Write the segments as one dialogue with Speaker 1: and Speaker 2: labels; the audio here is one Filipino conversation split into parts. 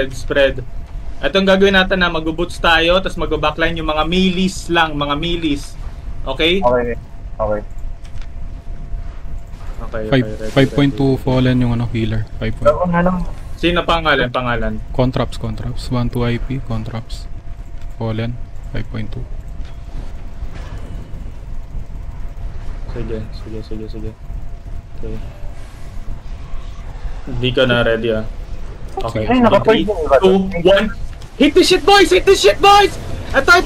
Speaker 1: Spread. Ito ang gagawin natin na mag-boots tayo, tapos mag-backline yung mga melees lang, mga melees. Okay?
Speaker 2: Okay.
Speaker 1: Okay.
Speaker 3: 5.2 fallen yung ano, healer. 5.
Speaker 2: Pero kung ano,
Speaker 1: Sino pangalan?
Speaker 3: Contraps. 1 to IP, contraps. Fallen, 5.2.
Speaker 1: Sige. Okay. Hindi ka na ready Okay.
Speaker 2: ay, naka-point
Speaker 1: 3, 2, 1. Hit the shit boys! Ito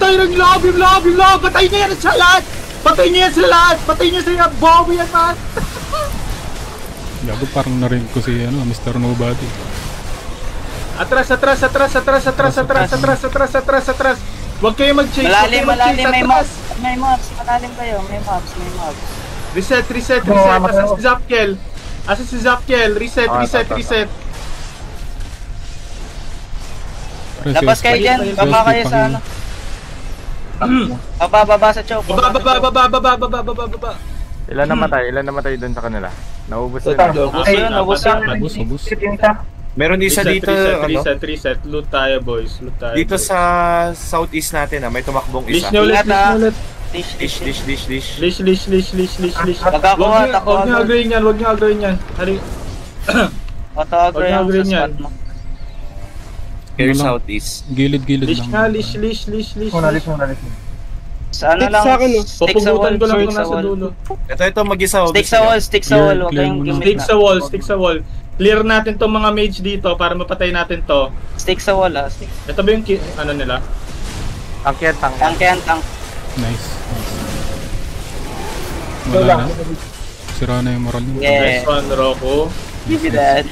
Speaker 1: yung loob! Patay niyo yan sa lahat! Patay niyo yan! Bobo yan, man!
Speaker 3: Gago, parang narinig ko si Mr. Nobody.
Speaker 1: Atras! Huwag kayo mag-chase!
Speaker 4: Malalim, may
Speaker 1: atras!
Speaker 4: mobs. Malalim kayo, may mobs.
Speaker 1: Reset! Asa si Zapkiel? Reset!
Speaker 4: Labas kayo dyan, baba kayo sa ano. Baba sa choke.
Speaker 1: Baba!
Speaker 5: Ilan namatay doon sa kanila? Naubos
Speaker 2: Ito,
Speaker 5: na.
Speaker 4: Ubus yun.
Speaker 3: Ubus.
Speaker 2: yung isa.
Speaker 6: Meron isa dito,
Speaker 1: Reset. Loot tayo, boys.
Speaker 6: dito sa southeast natin may tumakbong
Speaker 1: Leash
Speaker 6: isa.
Speaker 1: nyo ulit.
Speaker 6: Dish.
Speaker 4: Magkakuha,
Speaker 1: Huwag nyo agreein yan. Hari.
Speaker 4: Matawag
Speaker 1: Huwag nyo
Speaker 4: yung
Speaker 1: agreein
Speaker 4: sa
Speaker 1: yan.
Speaker 4: spot mo.
Speaker 6: Here
Speaker 3: Ano lang?
Speaker 6: southeast.
Speaker 3: Gilid
Speaker 1: Leash
Speaker 3: lang.
Speaker 1: nga, leash.
Speaker 2: Muna.
Speaker 4: Sa ano lang, stick sa wall.
Speaker 1: Pupugutan ko lang kung nasa dulo.
Speaker 6: Ito mag-isa.
Speaker 4: Stick sa wall, huwag kayong gimmick
Speaker 1: Stick sa wall. Clear natin tong mga mage dito para mapatay natin to.
Speaker 4: Stick sa wall stick.
Speaker 1: Ito ba yung ano nila?
Speaker 4: Tank.
Speaker 3: Nice. Wala na. Sira na yung moral niya.
Speaker 4: Yeah.
Speaker 1: Nice one, Rocco.
Speaker 4: Give you that.